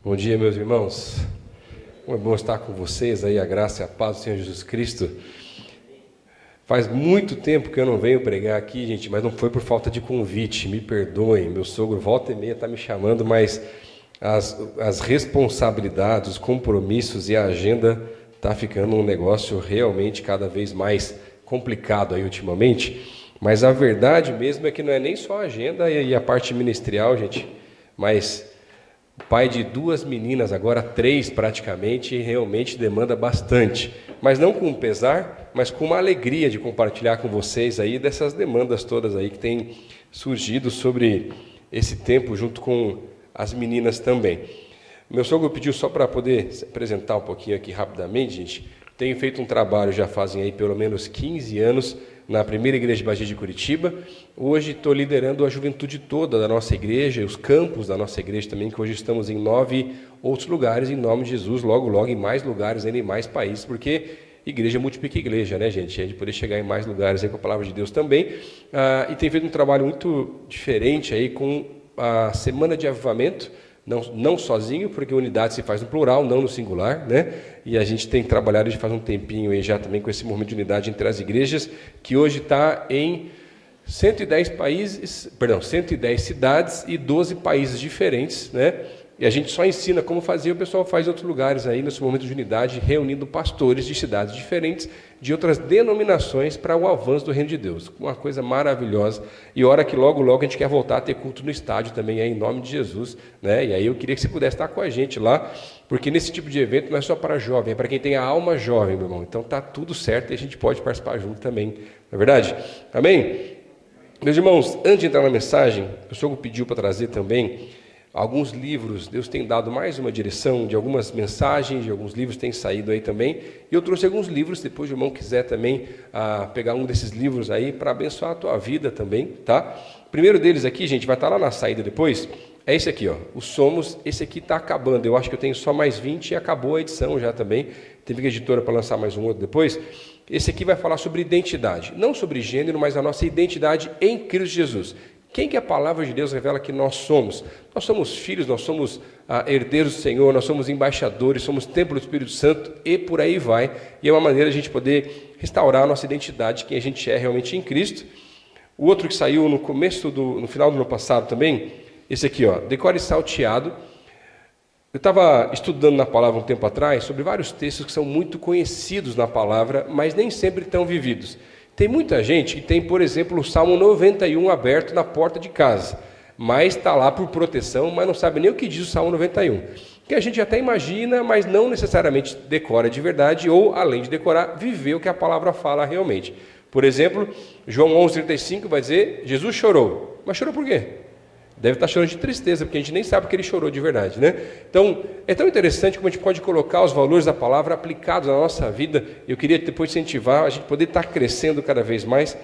Bom dia, meus irmãos. Como é bom estar com vocês aí, a graça e a paz do Senhor Jesus Cristo. Faz muito tempo que eu não venho pregar aqui, gente, mas não foi por falta de convite, me perdoem. Meu sogro volta e meia está me chamando, mas as responsabilidades, os compromissos e a agenda está ficando um negócio realmente cada vez mais complicado aí ultimamente. Mas a verdade mesmo é que não é nem só a agenda e a parte ministerial, gente, mas pai de 2 meninas, agora 3 praticamente, realmente demanda bastante. Mas não com pesar, mas com uma alegria de compartilhar com vocês aí dessas demandas todas aí que têm surgido sobre esse tempo junto com as meninas também. Meu sogro pediu só para poder se apresentar um pouquinho aqui rapidamente, gente. Tenho feito um trabalho, já fazem aí pelo menos 15 anos, na primeira igreja de Bagé de Curitiba. Hoje estou liderando a juventude toda da nossa igreja, os campos da nossa igreja também, que hoje estamos em 9 outros lugares, em nome de Jesus, logo, logo em mais lugares, ainda em mais países, porque igreja multiplica igreja, né, gente? A gente poder chegar em mais lugares aí com a palavra de Deus também. E tem feito um trabalho muito diferente aí com a Semana de Avivamento, não sozinho, porque unidade se faz no plural, não no singular, né? E a gente tem trabalhado de faz um tempinho aí já também com esse movimento de unidade entre as igrejas, que hoje está em 110 cidades e 12 países diferentes, né? E a gente só ensina como fazer, o pessoal faz em outros lugares aí, nesse momento de unidade, reunindo pastores de cidades diferentes, de outras denominações, para o avanço do reino de Deus. Uma coisa maravilhosa. E hora que logo, logo a gente quer voltar a ter culto no estádio também, aí, em nome de Jesus, né? E aí eu queria que você pudesse estar com a gente lá, porque nesse tipo de evento não é só para jovem, é para quem tem a alma jovem, meu irmão. Então tá tudo certo e a gente pode participar junto também, não é verdade? Amém? Meus irmãos, antes de entrar na mensagem, o sogro pediu para trazer também alguns livros. Deus tem dado mais uma direção de algumas mensagens, de alguns livros têm saído aí também, e eu trouxe alguns livros, depois o irmão quiser também pegar um desses livros aí para abençoar a tua vida também, tá? O primeiro deles aqui, gente, vai estar lá na saída depois, é esse aqui, ó, o Somos. Esse aqui está acabando, eu acho que eu tenho só mais 20 e acabou a edição já também, teve que a editora para lançar mais um outro depois. Esse aqui vai falar sobre identidade, não sobre gênero, mas a nossa identidade em Cristo Jesus. Quem que a palavra de Deus revela que nós somos? Nós somos filhos, nós somos herdeiros do Senhor, nós somos embaixadores, somos templo do Espírito Santo e por aí vai. E é uma maneira de a gente poder restaurar a nossa identidade, quem a gente é realmente em Cristo. O outro que saiu no final do ano passado também, esse aqui, ó, Decore Salteado. Eu estava estudando na palavra um tempo atrás sobre vários textos que são muito conhecidos na palavra, mas nem sempre tão vividos. Tem muita gente que tem, por exemplo, o Salmo 91 aberto na porta de casa, mas está lá por proteção, mas não sabe nem o que diz o Salmo 91. Que a gente até imagina, mas não necessariamente decora de verdade, ou, além de decorar, viver o que a palavra fala realmente. Por exemplo, João 11,35 vai dizer, Jesus chorou. Mas chorou por quê? Deve estar chorando de tristeza, porque a gente nem sabe que ele chorou de verdade, né? Então, é tão interessante como a gente pode colocar os valores da palavra aplicados na nossa vida. Eu queria depois incentivar a gente poder estar crescendo cada vez mais.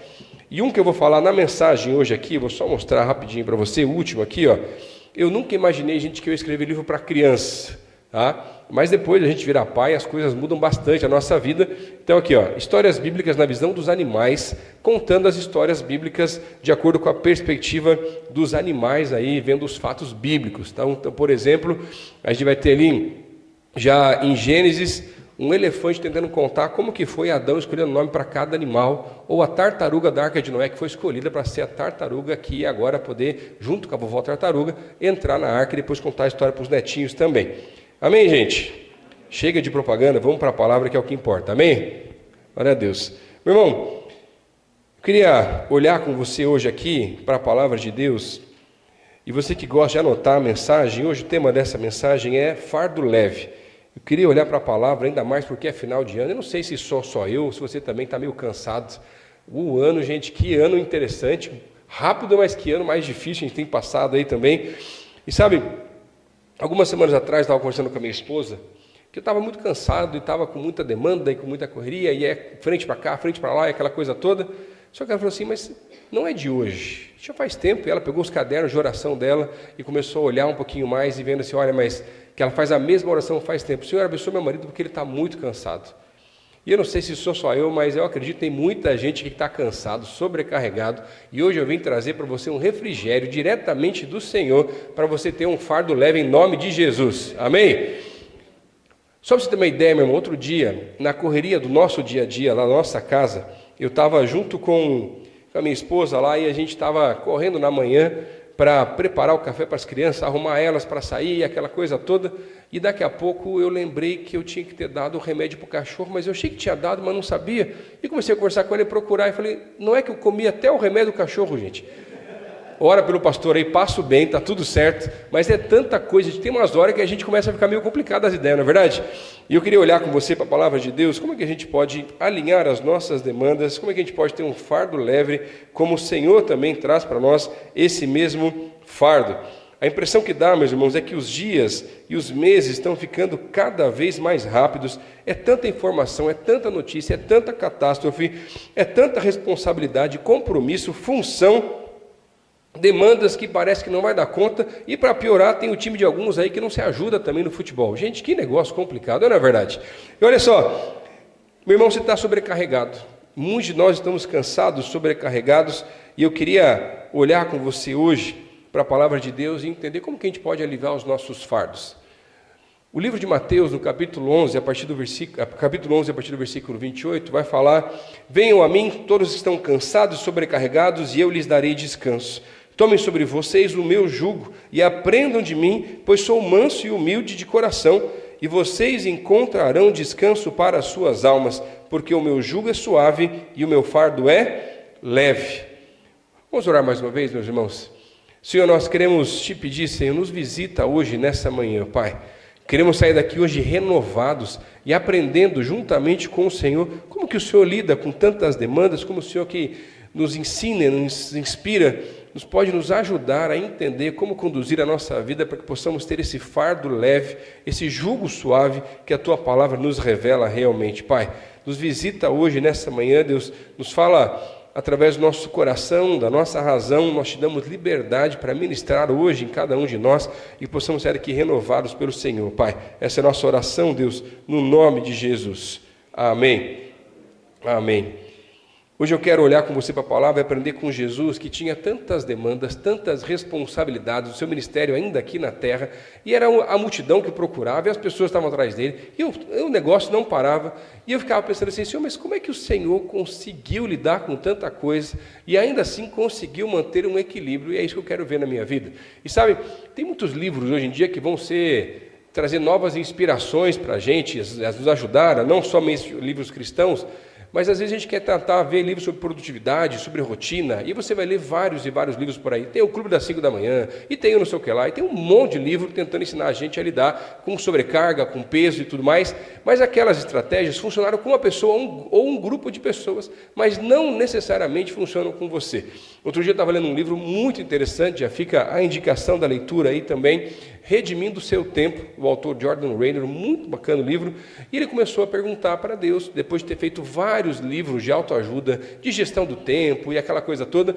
E um que eu vou falar na mensagem hoje aqui, vou só mostrar rapidinho para você, o último aqui, ó. Eu nunca imaginei, gente, que eu ia escrever livro para criança, tá? Mas depois a gente virar pai, as coisas mudam bastante a nossa vida. Então aqui, ó, histórias bíblicas na visão dos animais, contando as histórias bíblicas de acordo com a perspectiva dos animais aí, vendo os fatos bíblicos. Então, por exemplo, a gente vai ter ali, já em Gênesis, um elefante tentando contar como que foi Adão escolhendo nome para cada animal, ou a tartaruga da Arca de Noé, que foi escolhida para ser a tartaruga que ia agora poder, junto com a vovó tartaruga, entrar na arca e depois contar a história para os netinhos também. Amém, gente? Chega de propaganda, vamos para a palavra que é o que importa. Amém? Glória a Deus. Meu irmão, eu queria olhar com você hoje aqui para a palavra de Deus. E você que gosta de anotar a mensagem, hoje o tema dessa mensagem é fardo leve. Eu queria olhar para a palavra, ainda mais porque é final de ano. Eu não sei se só eu, se você também está meio cansado. O ano, gente, que ano interessante. Rápido, mas que ano mais difícil a gente tem passado aí também. E sabe, algumas semanas atrás, estava conversando com a minha esposa, que eu estava muito cansado e estava com muita demanda e com muita correria, e é frente para cá, frente para lá, e aquela coisa toda. Só que ela falou assim, mas não é de hoje, já faz tempo. E ela pegou os cadernos de oração dela e começou a olhar um pouquinho mais e vendo assim, olha, mas que ela faz a mesma oração faz tempo. Senhor, abençoe meu marido porque ele está muito cansado. E eu não sei se sou só eu, mas eu acredito que tem muita gente que está cansado, sobrecarregado. E hoje eu vim trazer para você um refrigério diretamente do Senhor, para você ter um fardo leve em nome de Jesus. Amém? Só para você ter uma ideia, meu irmão, outro dia, na correria do nosso dia a dia, lá na nossa casa, eu estava junto com a minha esposa lá e a gente estava correndo na manhã para preparar o café para as crianças, arrumar elas para sair, aquela coisa toda. E daqui a pouco eu lembrei que eu tinha que ter dado o remédio para o cachorro, mas eu achei que tinha dado, mas não sabia. E comecei a conversar com ele, procurar, e falei, não é que eu comi até o remédio do cachorro, gente? Ora pelo pastor aí, passo bem, está tudo certo, mas é tanta coisa, tem umas horas que a gente começa a ficar meio complicado as ideias, não é verdade? E eu queria olhar com você para a palavra de Deus, como é que a gente pode alinhar as nossas demandas, como é que a gente pode ter um fardo leve, como o Senhor também traz para nós esse mesmo fardo. A impressão que dá, meus irmãos, é que os dias e os meses estão ficando cada vez mais rápidos, é tanta informação, é tanta notícia, é tanta catástrofe, é tanta responsabilidade, compromisso, função, demandas que parece que não vai dar conta, e para piorar tem o time de alguns aí que não se ajuda também no futebol. Gente, que negócio complicado, não é verdade? E olha só, meu irmão, você está sobrecarregado, muitos de nós estamos cansados, sobrecarregados, e eu queria olhar com você hoje para a palavra de Deus e entender como que a gente pode aliviar os nossos fardos. O livro de Mateus, no capítulo 11, a partir do versículo 28, vai falar: venham a mim todos que estão cansados e sobrecarregados, e eu lhes darei descanso. Tomem sobre vocês o meu jugo e aprendam de mim, pois sou manso e humilde de coração, e vocês encontrarão descanso para as suas almas, porque o meu jugo é suave e o meu fardo é leve. Vamos orar mais uma vez, meus irmãos? Senhor, nós queremos te pedir, Senhor, nos visita hoje, nessa manhã, Pai. Queremos sair daqui hoje renovados e aprendendo juntamente com o Senhor, como que o Senhor lida com tantas demandas, como o Senhor que nos ensina, nos inspira, pode nos ajudar a entender como conduzir a nossa vida para que possamos ter esse fardo leve, esse jugo suave que a Tua palavra nos revela realmente. Pai, nos visita hoje, nessa manhã, Deus, nos fala através do nosso coração, da nossa razão, nós te damos liberdade para ministrar hoje em cada um de nós e possamos ser aqui renovados pelo Senhor, Pai. Essa é a nossa oração, Deus, no nome de Jesus. Amém. Amém. Hoje eu quero olhar com você para a palavra e aprender com Jesus, que tinha tantas demandas, tantas responsabilidades, o seu ministério ainda aqui na terra, e era a multidão que procurava, e as pessoas estavam atrás dele, e o negócio não parava, e eu ficava pensando assim, Senhor, mas como é que o Senhor conseguiu lidar com tanta coisa, e ainda assim conseguiu manter um equilíbrio, e é isso que eu quero ver na minha vida. E sabe, tem muitos livros hoje em dia que vão trazer novas inspirações para a gente, a nos ajudar, não somente livros cristãos, mas às vezes a gente quer tentar ver livros sobre produtividade, sobre rotina, e você vai ler vários e vários livros por aí. Tem o Clube das 5 da manhã, e tem o não sei o que lá, e tem um monte de livro tentando ensinar a gente a lidar com sobrecarga, com peso e tudo mais, mas aquelas estratégias funcionaram com uma pessoa ou um grupo de pessoas, mas não necessariamente funcionam com você. Outro dia eu estava lendo um livro muito interessante, já fica a indicação da leitura aí também, Redimindo o Seu Tempo, o autor Jordan Raynor, muito bacana o livro, e ele começou a perguntar para Deus, depois de ter feito vários livros de autoajuda, de gestão do tempo e aquela coisa toda,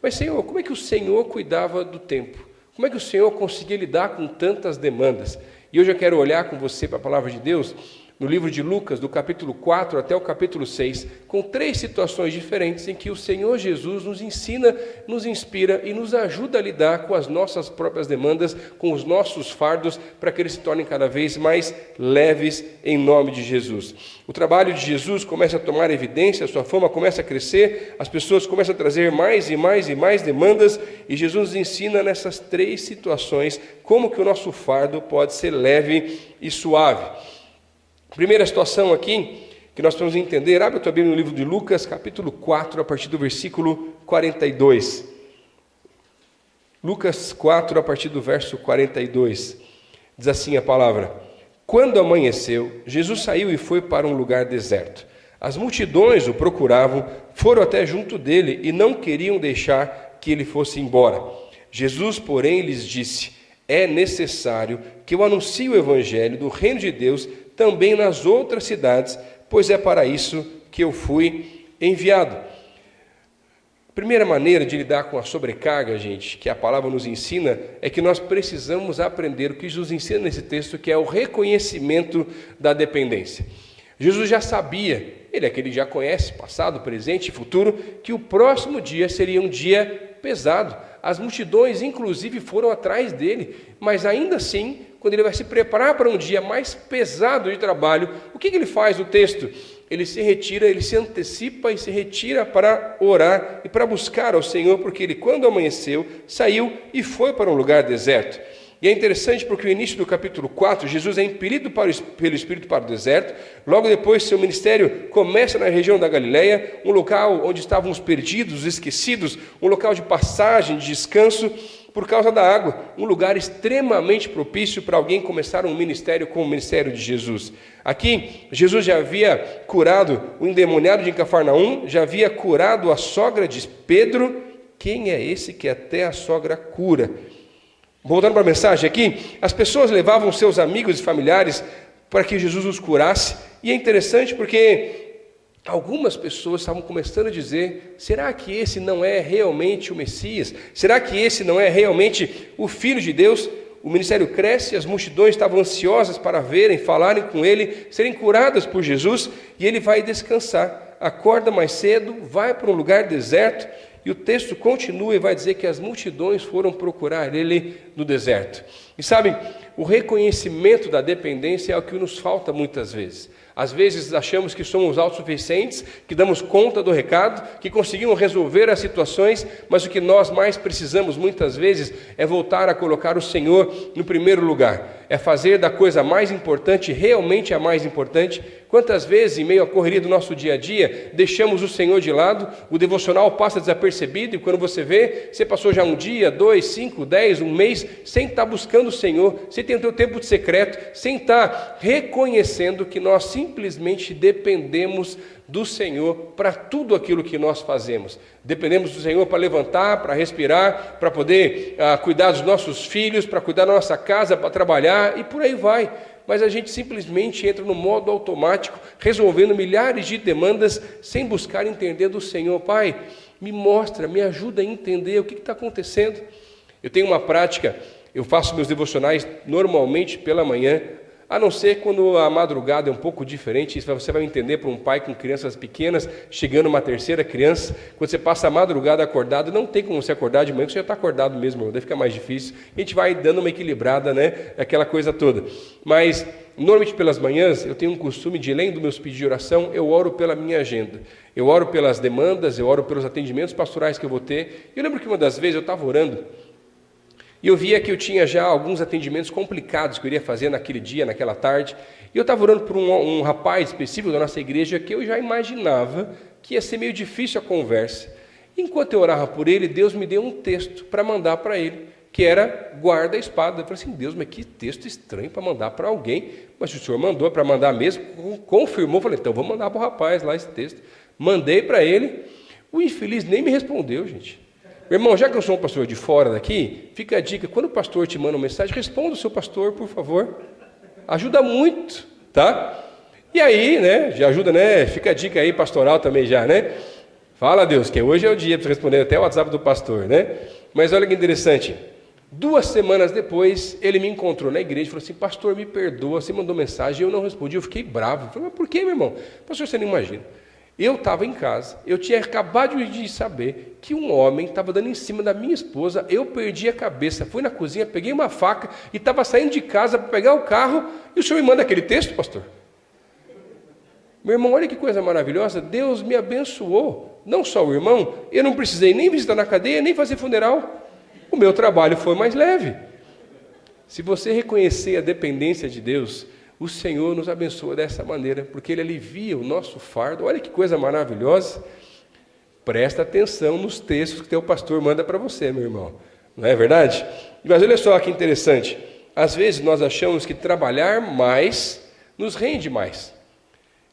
mas Senhor, como é que o Senhor cuidava do tempo? Como é que o Senhor conseguia lidar com tantas demandas? E hoje eu quero olhar com você para a palavra de Deus, no livro de Lucas, do capítulo 4 até o capítulo 6, com 3 situações diferentes em que o Senhor Jesus nos ensina, nos inspira e nos ajuda a lidar com as nossas próprias demandas, com os nossos fardos, para que eles se tornem cada vez mais leves em nome de Jesus. O trabalho de Jesus começa a tomar evidência, a sua fama começa a crescer, as pessoas começam a trazer mais e mais e mais demandas, e Jesus nos ensina nessas 3 situações como que o nosso fardo pode ser leve e suave. Primeira situação aqui, que nós precisamos entender, abre a tua Bíblia no livro de Lucas, capítulo 4, a partir do versículo 42. Lucas 4, a partir do verso 42, diz assim a palavra: quando amanheceu, Jesus saiu e foi para um lugar deserto. As multidões o procuravam, foram até junto dele e não queriam deixar que ele fosse embora. Jesus, porém, lhes disse: é necessário que eu anuncie o evangelho do reino de Deus também nas outras cidades, pois é para isso que eu fui enviado. A primeira maneira de lidar com a sobrecarga, gente, que a palavra nos ensina, é que nós precisamos aprender o que Jesus ensina nesse texto, que é o reconhecimento da dependência. Jesus já sabia, ele é aquele que já conhece passado, presente e futuro, que o próximo dia seria um dia pesado. As multidões, inclusive, foram atrás dele, mas ainda assim, quando ele vai se preparar para um dia mais pesado de trabalho, o que ele faz no texto? Ele se retira, ele se antecipa e se retira para orar e para buscar ao Senhor, porque ele, quando amanheceu, saiu e foi para um lugar deserto. E é interessante porque o início do capítulo 4, Jesus é impelido pelo Espírito para o deserto. Logo depois, seu ministério começa na região da Galileia, um local onde estavam os perdidos, esquecidos, um local de passagem, de descanso, por causa da água, um lugar extremamente propício para alguém começar um ministério como o ministério de Jesus. Aqui, Jesus já havia curado o endemoniado de Cafarnaum, já havia curado a sogra de Pedro. Quem é esse que até a sogra cura? Voltando para a mensagem aqui, as pessoas levavam seus amigos e familiares para que Jesus os curasse, e é interessante porque algumas pessoas estavam começando a dizer: será que esse não é realmente o Messias? Será que esse não é realmente o Filho de Deus? O ministério cresce, as multidões estavam ansiosas para verem, falarem com ele, serem curadas por Jesus, e ele vai descansar, acorda mais cedo, vai para um lugar deserto. E o texto continua e vai dizer que as multidões foram procurar ele no deserto. E sabem, o reconhecimento da dependência é o que nos falta muitas vezes. Às vezes achamos que somos autossuficientes, que damos conta do recado, que conseguimos resolver as situações, mas o que nós mais precisamos muitas vezes é voltar a colocar o Senhor no primeiro lugar. É fazer da coisa mais importante realmente a mais importante. Quantas vezes, em meio à correria do nosso dia a dia, deixamos o Senhor de lado, o devocional passa desapercebido, e quando você vê, você passou já um dia, 2, 5, 10, um mês, sem estar buscando o Senhor, sem ter o teu tempo de secreto, sem estar reconhecendo que nós simplesmente dependemos do Senhor para tudo aquilo que nós fazemos. Dependemos do Senhor para levantar, para respirar, para poder cuidar dos nossos filhos, para cuidar da nossa casa, para trabalhar, e por aí vai. Mas a gente simplesmente entra no modo automático, resolvendo milhares de demandas, sem buscar entender do Senhor. Pai, me mostra, me ajuda a entender o que está acontecendo. Eu tenho uma prática, eu faço meus devocionais normalmente pela manhã, a não ser quando a madrugada é um pouco diferente. Isso você vai entender para um pai com crianças pequenas, chegando uma terceira criança, quando você passa a madrugada acordado, não tem como você acordar de manhã, você já está acordado mesmo, daí fica mais difícil, a gente vai dando uma equilibrada, né, aquela coisa toda. Mas, normalmente pelas manhãs, eu tenho um costume de, além dos meus pedidos de oração, eu oro pela minha agenda, eu oro pelas demandas, eu oro pelos atendimentos pastorais que eu vou ter. Eu lembro que uma das vezes eu estava orando, e eu via que eu tinha já alguns atendimentos complicados que eu iria fazer naquele dia, naquela tarde. E eu estava orando por um rapaz específico da nossa igreja que eu já imaginava que ia ser meio difícil a conversa. Enquanto eu orava por ele, Deus me deu um texto para mandar para ele, que era guarda a espada. Eu falei assim: Deus, mas que texto estranho para mandar para alguém. Mas o Senhor mandou para mandar mesmo, confirmou. Eu falei: então vou mandar para o rapaz lá esse texto. Mandei para ele, o infeliz nem me respondeu, gente. Meu irmão, já que eu sou um pastor de fora daqui, fica a dica: quando o pastor te manda uma mensagem, responda o seu pastor, por favor. Ajuda muito, tá? E aí, né, já ajuda, né? Fica a dica aí, pastoral também já, né? Fala, Deus, que hoje é o dia para você responder até o WhatsApp do pastor, né? Mas olha que interessante. 2 semanas depois, ele me encontrou na igreja e falou assim: pastor, me perdoa, você mandou mensagem, eu não respondi, eu fiquei bravo. Eu falei: mas por que, meu irmão? Pastor, você não imagina. Eu estava em casa, eu tinha acabado de saber que um homem estava dando em cima da minha esposa, eu perdi a cabeça, fui na cozinha, peguei uma faca e estava saindo de casa para pegar o carro, e o senhor me manda aquele texto, pastor? Meu irmão, olha que coisa maravilhosa, Deus me abençoou, não só o irmão, eu não precisei nem visitar na cadeia, nem fazer funeral, o meu trabalho foi mais leve. Se você reconhecer a dependência de Deus, o Senhor nos abençoa dessa maneira, porque Ele alivia o nosso fardo. Olha que coisa maravilhosa. Presta atenção nos textos que teu pastor manda para você, meu irmão. Não é verdade? Mas olha só que interessante. Às vezes nós achamos que trabalhar mais nos rende mais.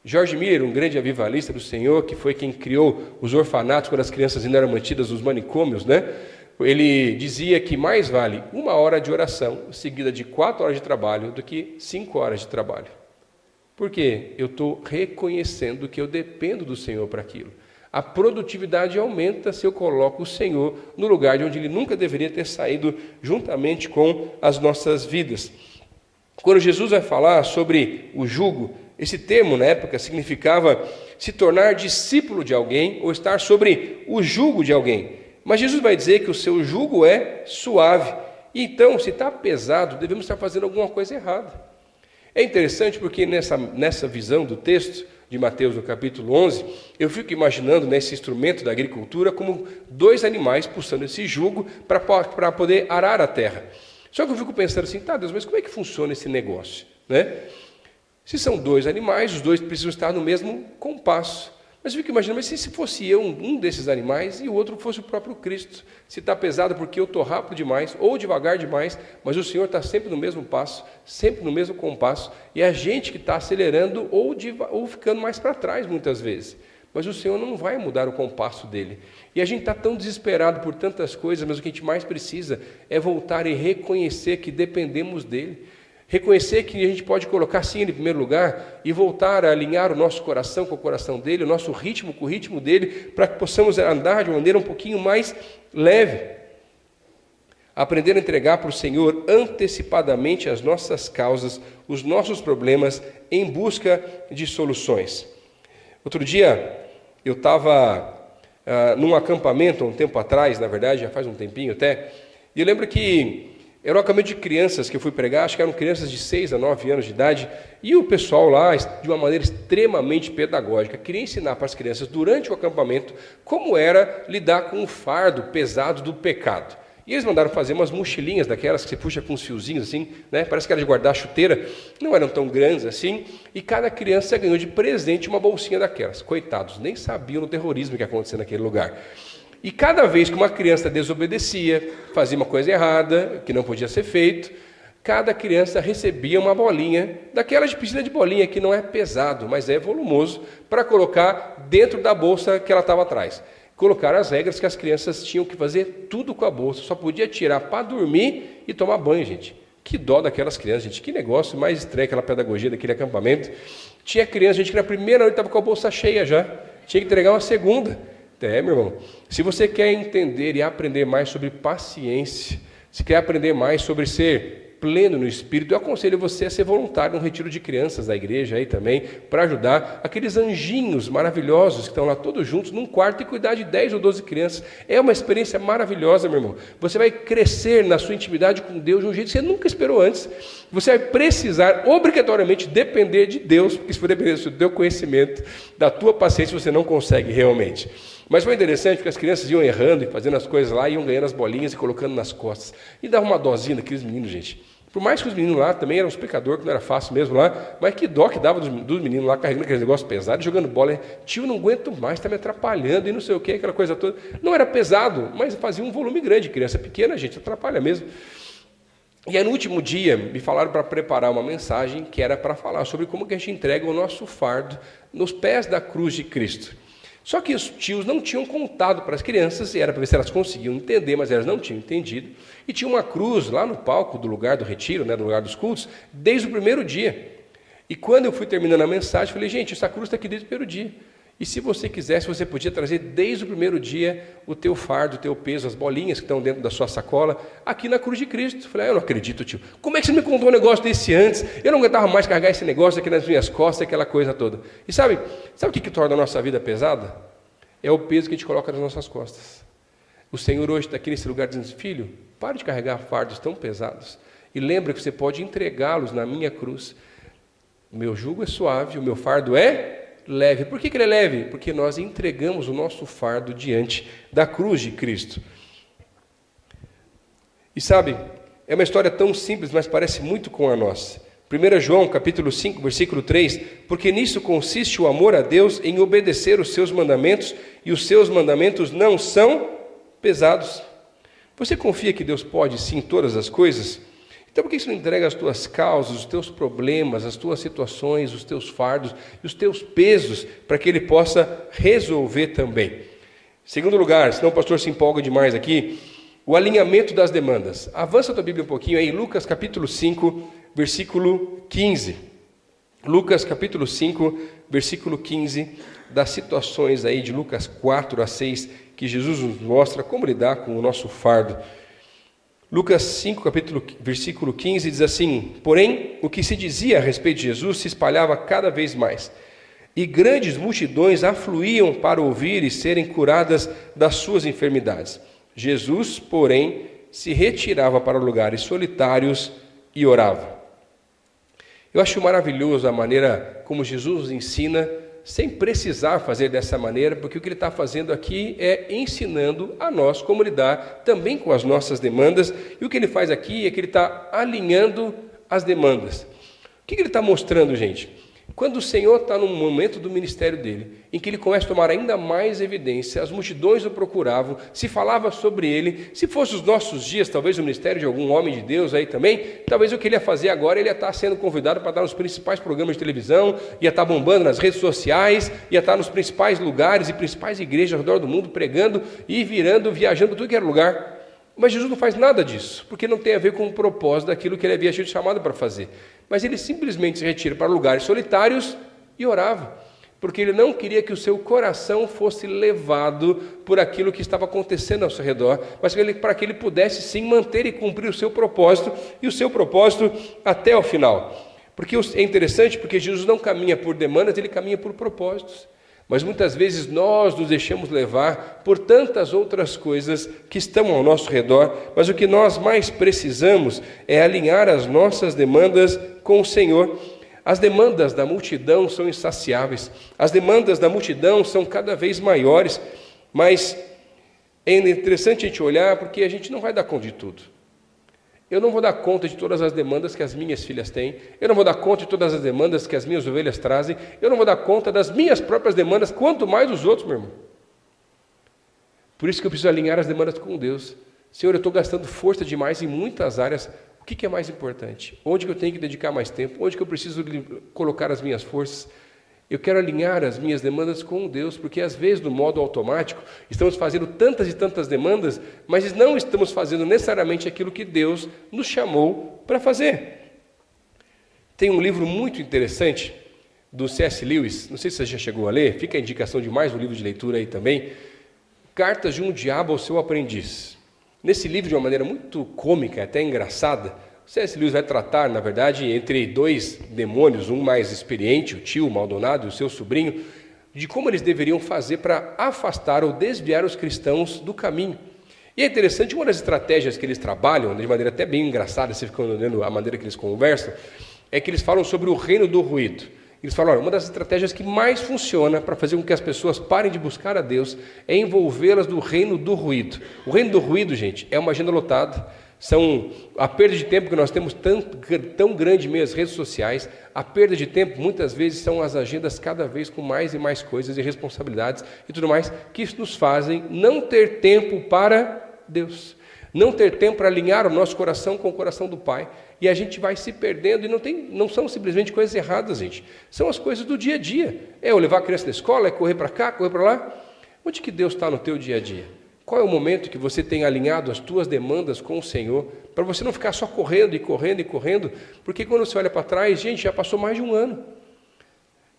George Miller, um grande avivalista do Senhor, que foi quem criou os orfanatos quando as crianças ainda eram mantidas nos manicômios, né? Ele dizia que mais vale 1 hora de oração seguida de 4 horas de trabalho do que 5 horas de trabalho. Por quê? Eu estou reconhecendo que eu dependo do Senhor para aquilo. A produtividade aumenta se eu coloco o Senhor no lugar de onde Ele nunca deveria ter saído, juntamente com as nossas vidas. Quando Jesus vai falar sobre o jugo, Esse termo, na época, significava se tornar discípulo de alguém ou estar sobre o jugo de alguém. Mas Jesus vai dizer que o seu jugo é suave. E então, se está pesado, devemos estar fazendo alguma coisa errada. É interessante porque nessa visão do texto de Mateus, no capítulo 11, eu fico imaginando nesse instrumento da agricultura como 2 animais puxando esse jugo para poder arar a terra. Só que eu fico pensando assim, tá, Deus, mas como é que funciona esse negócio, né? Se são 2 animais, os 2 precisam estar no mesmo compasso. Mas eu fico imaginando, mas se fosse eu um desses animais e o outro fosse o próprio Cristo? Se está pesado porque eu estou rápido demais ou devagar demais, mas o Senhor está sempre no mesmo passo, sempre no mesmo compasso, e é a gente que está acelerando ou ficando mais para trás muitas vezes. Mas o Senhor não vai mudar o compasso dele. E a gente está tão desesperado por tantas coisas, mas o que a gente mais precisa é voltar e reconhecer que dependemos dele. Reconhecer que a gente pode colocar sim ele em primeiro lugar e voltar a alinhar o nosso coração com o coração dele, o nosso ritmo com o ritmo dele, para que possamos andar de uma maneira um pouquinho mais leve. Aprender a entregar para o Senhor antecipadamente as nossas causas, os nossos problemas, em busca de soluções. Outro dia, eu estava num acampamento, um tempo atrás, na verdade, já faz um tempinho até, e eu lembro que era um acampamento de crianças que eu fui pregar, acho que eram crianças de 6 a 9 anos de idade, e o pessoal lá, de uma maneira extremamente pedagógica, queria ensinar para as crianças, durante o acampamento, como era lidar com o fardo pesado do pecado. E eles mandaram fazer umas mochilinhas daquelas que você puxa com uns fiozinhos assim, né? Parece que era de guardar chuteira, não eram tão grandes assim, e cada criança ganhou de presente uma bolsinha daquelas. Coitados, nem sabiam do terrorismo que acontecia naquele lugar. E cada vez que uma criança desobedecia, fazia uma coisa errada, que não podia ser feito, cada criança recebia uma bolinha, daquela de piscina de bolinha, que não é pesado, mas é volumoso, para colocar dentro da bolsa que ela estava atrás. Colocaram as regras que as crianças tinham que fazer tudo com a bolsa, só podia tirar para dormir e tomar banho, gente. Que dó daquelas crianças, gente, que negócio mais estranho, aquela pedagogia daquele acampamento. Tinha criança, gente, que na primeira noite estava com a bolsa cheia já, tinha que entregar uma segunda. Meu irmão, se você quer entender e aprender mais sobre paciência, se quer aprender mais sobre ser pleno no Espírito, eu aconselho você a ser voluntário no retiro de crianças da igreja aí também, para ajudar aqueles anjinhos maravilhosos que estão lá todos juntos num quarto e cuidar de 10 ou 12 crianças. É uma experiência maravilhosa, meu irmão. Você vai crescer na sua intimidade com Deus de um jeito que você nunca esperou antes. Você vai precisar obrigatoriamente depender de Deus, porque se for depender do teu conhecimento, da tua paciência, você não consegue realmente. Mas foi interessante porque as crianças iam errando e fazendo as coisas lá, iam ganhando as bolinhas e colocando nas costas. E dava uma dosinha daqueles meninos, gente. Por mais que os meninos lá também eram uns pecadores, que não era fácil mesmo lá, mas que dó que dava dos meninos lá, carregando aqueles negócios pesados, jogando bola. Tio, não aguento mais, está me atrapalhando e não sei o que, aquela coisa toda. Não era pesado, mas fazia um volume grande. Criança pequena, gente, atrapalha mesmo. E aí no último dia, me falaram para preparar uma mensagem que era para falar sobre como que a gente entrega o nosso fardo nos pés da cruz de Cristo. Só que os tios não tinham contado para as crianças, e era para ver se elas conseguiam entender, mas elas não tinham entendido. E tinha uma cruz lá no palco do lugar do retiro, né, do lugar dos cultos, desde o primeiro dia. E quando eu fui terminando a mensagem, falei, gente, essa cruz está aqui desde o primeiro dia. E se você quisesse, você podia trazer desde o primeiro dia o teu fardo, o teu peso, as bolinhas que estão dentro da sua sacola, aqui na cruz de Cristo. Eu falei, eu não acredito, tio. Como é que você me contou um negócio desse antes? Eu não aguentava mais carregar esse negócio aqui nas minhas costas, aquela coisa toda. E sabe o que torna a nossa vida pesada? É o peso que a gente coloca nas nossas costas. O Senhor hoje está aqui nesse lugar dizendo, filho, pare de carregar fardos tão pesados. E lembra que você pode entregá-los na minha cruz. O meu jugo é suave, o meu fardo é leve. Por que ele é leve? Porque nós entregamos o nosso fardo diante da cruz de Cristo. E sabe, é uma história tão simples, mas parece muito com a nossa. 1 João, capítulo 5, versículo 3, porque nisso consiste o amor a Deus, em obedecer os seus mandamentos, e os seus mandamentos não são pesados. Você confia que Deus pode sim todas as coisas? Então por que você não entrega as tuas causas, os teus problemas, as tuas situações, os teus fardos e os teus pesos, para que Ele possa resolver também? Segundo lugar, senão o pastor se empolga demais aqui, o alinhamento das demandas. Avança a tua Bíblia um pouquinho aí, Lucas capítulo 5, versículo 15. Lucas capítulo 5, versículo 15, das situações aí de Lucas 4 a 6, que Jesus nos mostra como lidar com o nosso fardo. Lucas 5, versículo 15, diz assim: porém, o que se dizia a respeito de Jesus se espalhava cada vez mais, e grandes multidões afluíam para ouvir e serem curadas das suas enfermidades. Jesus, porém, se retirava para lugares solitários e orava. Eu acho maravilhoso a maneira como Jesus nos ensina, sem precisar fazer dessa maneira, porque o que ele está fazendo aqui é ensinando a nós como lidar também com as nossas demandas, e o que ele faz aqui é que ele está alinhando as demandas. O que ele está mostrando, gente? Quando o Senhor está num momento do ministério dele, em que ele começa a tomar ainda mais evidência, as multidões o procuravam, se falava sobre ele, se fosse os nossos dias, talvez o ministério de algum homem de Deus aí também, talvez o que ele ia fazer agora, ele ia estar sendo convidado para dar nos principais programas de televisão, ia estar bombando nas redes sociais, ia estar nos principais lugares e principais igrejas ao redor do mundo, pregando e viajando tudo que era lugar. Mas Jesus não faz nada disso, porque não tem a ver com o propósito daquilo que ele havia sido chamado para fazer. Mas ele simplesmente se retira para lugares solitários e orava, porque ele não queria que o seu coração fosse levado por aquilo que estava acontecendo ao seu redor, mas para que ele pudesse sim manter e cumprir o seu propósito, e o seu propósito até o final. Porque é interessante, porque Jesus não caminha por demandas, ele caminha por propósitos. Mas muitas vezes nós nos deixamos levar por tantas outras coisas que estão ao nosso redor, mas o que nós mais precisamos é alinhar as nossas demandas com o Senhor. As demandas da multidão são insaciáveis, as demandas da multidão são cada vez maiores, mas é interessante a gente olhar porque a gente não vai dar conta de tudo. Eu não vou dar conta de todas as demandas que as minhas filhas têm, eu não vou dar conta de todas as demandas que as minhas ovelhas trazem, eu não vou dar conta das minhas próprias demandas, quanto mais os outros, meu irmão. Por isso que eu preciso alinhar as demandas com Deus. Senhor, eu estou gastando força demais em muitas áreas, o que é mais importante? Onde que eu tenho que dedicar mais tempo? Onde que eu preciso colocar as minhas forças? Eu quero alinhar as minhas demandas com Deus, porque às vezes, no modo automático, estamos fazendo tantas e tantas demandas, mas não estamos fazendo necessariamente aquilo que Deus nos chamou para fazer. Tem um livro muito interessante do C.S. Lewis, não sei se você já chegou a ler, fica a indicação de mais um livro de leitura aí também, Cartas de um Diabo ao Seu Aprendiz. Nesse livro, de uma maneira muito cômica, até engraçada, C.S. Lewis vai tratar, na verdade, entre dois demônios, um mais experiente, o tio Maldonado, e o seu sobrinho, de como eles deveriam fazer para afastar ou desviar os cristãos do caminho. E é interessante, uma das estratégias que eles trabalham, de maneira até bem engraçada, você fica olhando a maneira que eles conversam, é que eles falam sobre o reino do ruído. Eles falam, olha, uma das estratégias que mais funciona para fazer com que as pessoas parem de buscar a Deus é envolvê-las no reino do ruído. O reino do ruído, gente, é uma agenda lotada. São a perda de tempo que nós temos tão grande meio às redes sociais, a perda de tempo muitas vezes são as agendas cada vez com mais e mais coisas e responsabilidades e tudo mais, que nos fazem não ter tempo para Deus, não ter tempo para alinhar o nosso coração com o coração do Pai, e a gente vai se perdendo, e não são simplesmente coisas erradas, gente, são as coisas do dia a dia, é eu levar a criança na escola, é correr para cá, correr para lá. Onde que Deus está no teu dia a dia? Qual é o momento que você tem alinhado as tuas demandas com o Senhor, para você não ficar só correndo e correndo e correndo, porque quando você olha para trás, gente, já passou mais de um ano,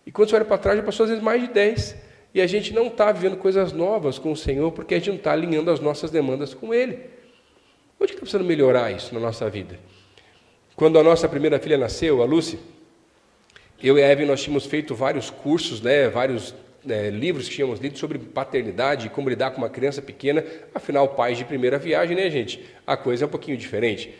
e quando você olha para trás, já passou às vezes mais de 10, e a gente não está vivendo coisas novas com o Senhor, porque a gente não está alinhando as nossas demandas com Ele. Onde que está precisando melhorar isso na nossa vida? Quando a nossa primeira filha nasceu, a Lucy, eu e a Evelyn, nós tínhamos feito vários cursos, vários livros que tínhamos lido sobre paternidade e como lidar com uma criança pequena, afinal, pais de primeira viagem, né, gente? A coisa é um pouquinho diferente.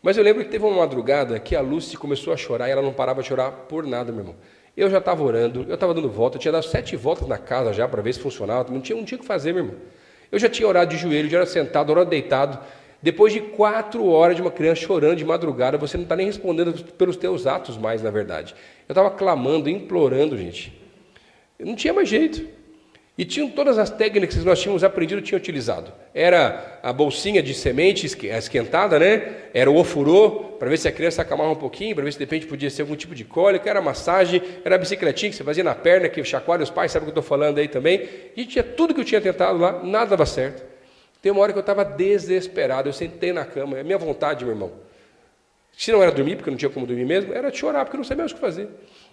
Mas eu lembro que teve uma madrugada que a Lucy começou a chorar e ela não parava de chorar por nada, meu irmão. Eu já estava orando, eu estava dando volta, eu tinha dado 7 voltas na casa já para ver se funcionava, não tinha o que fazer, meu irmão. Eu já tinha orado de joelho, já era sentado, orando deitado. Depois de 4 horas de uma criança chorando de madrugada, você não está nem respondendo pelos teus atos mais, na verdade. Eu estava clamando, implorando, gente. Não tinha mais jeito. E tinham todas as técnicas que nós tínhamos aprendido, tinha utilizado. Era a bolsinha de semente esquentada, né? Era o ofurô, para ver se a criança acalmava um pouquinho, para ver se de repente podia ser algum tipo de cólica, era massagem, era a bicicletinha que você fazia na perna, que chacoalha os pais, sabe o que eu estou falando aí também? E tinha tudo que eu tinha tentado lá, nada dava certo. Tem uma hora que eu estava desesperado, eu sentei na cama, é minha vontade, meu irmão. Se não era dormir, porque eu não tinha como dormir mesmo, era de chorar, porque eu não sabia mais o que fazer.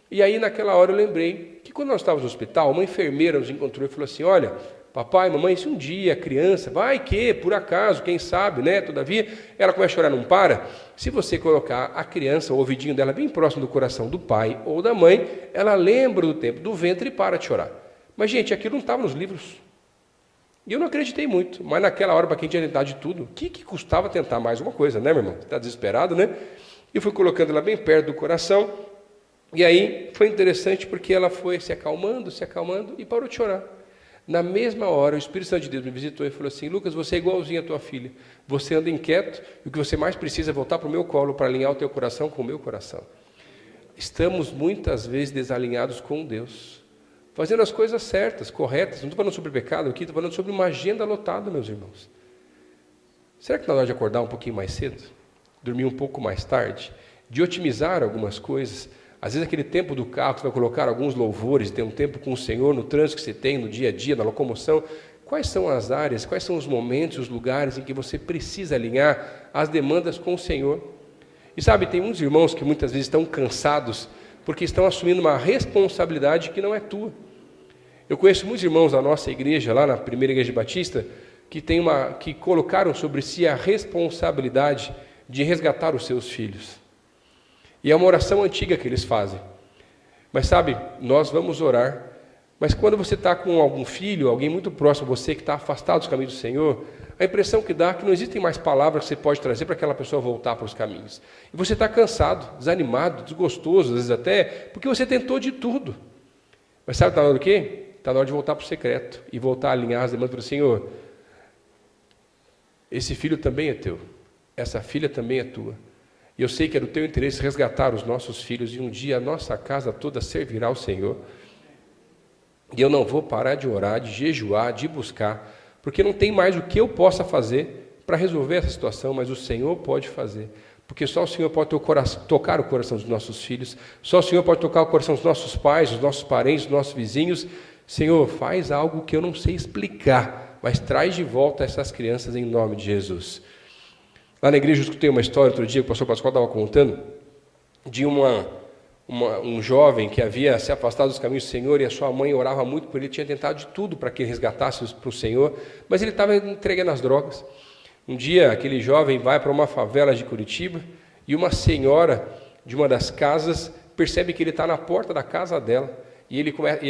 E aí, naquela hora, eu lembrei que quando nós estávamos no hospital, uma enfermeira nos encontrou e falou assim, olha, papai, mamãe, se um dia a criança, vai que, por acaso, quem sabe, né? Todavia, ela começa a chorar, não para. Se você colocar a criança, o ouvidinho dela bem próximo do coração do pai ou da mãe, ela lembra do tempo do ventre e para de chorar. Mas, gente, aquilo não estava nos livros. E eu não acreditei muito, mas naquela hora, para quem tinha tentado de tudo, o que custava tentar mais uma coisa, né, meu irmão? Você está desesperado, né? E fui colocando ela bem perto do coração, e aí foi interessante porque ela foi se acalmando e parou de chorar. Na mesma hora, o Espírito Santo de Deus me visitou e falou assim: Lucas, você é igualzinho à tua filha, você anda inquieto, e o que você mais precisa é voltar para o meu colo para alinhar o teu coração com o meu coração. Estamos muitas vezes desalinhados com Deus, fazendo as coisas certas, corretas. Não estou falando sobre pecado aqui, estou falando sobre uma agenda lotada, meus irmãos. Será que está na hora de acordar um pouquinho mais cedo? Dormir um pouco mais tarde? De otimizar algumas coisas? Às vezes aquele tempo do carro, você vai colocar alguns louvores, ter um tempo com o Senhor, no trânsito que você tem, no dia a dia, na locomoção. Quais são as áreas, quais são os momentos, os lugares em que você precisa alinhar as demandas com o Senhor? E sabe, tem uns irmãos que muitas vezes estão cansados porque estão assumindo uma responsabilidade que não é tua. Eu conheço muitos irmãos da nossa igreja, lá na primeira igreja batista, que colocaram sobre si a responsabilidade de resgatar os seus filhos. E é uma oração antiga que eles fazem. Mas sabe, nós vamos orar, mas quando você está com algum filho, alguém muito próximo a você que está afastado dos caminhos do Senhor, a impressão que dá é que não existem mais palavras que você pode trazer para aquela pessoa voltar para os caminhos. E você está cansado, desanimado, desgostoso, às vezes até, porque você tentou de tudo. Mas sabe, está na hora do quê? Está na hora de voltar para o secreto e voltar a alinhar as demandas do Senhor. Esse filho também é teu, essa filha também é tua. E eu sei que é do teu interesse resgatar os nossos filhos, e um dia a nossa casa toda servirá ao Senhor. E eu não vou parar de orar, de jejuar, de buscar, porque não tem mais o que eu possa fazer para resolver essa situação, mas o Senhor pode fazer. Porque só o Senhor pode tocar o coração dos nossos filhos, só o Senhor pode tocar o coração dos nossos pais, dos nossos parentes, dos nossos vizinhos. Senhor, faz algo que eu não sei explicar, mas traz de volta essas crianças em nome de Jesus. Lá na igreja eu escutei uma história outro dia que o pastor Pascoal estava contando, de um jovem que havia se afastado dos caminhos do Senhor, e a sua mãe orava muito por ele, tinha tentado de tudo para que ele resgatasse para o Senhor, mas ele estava entregando as drogas. Um dia aquele jovem vai para uma favela de Curitiba, e uma senhora de uma das casas percebe que ele está na porta da casa dela, e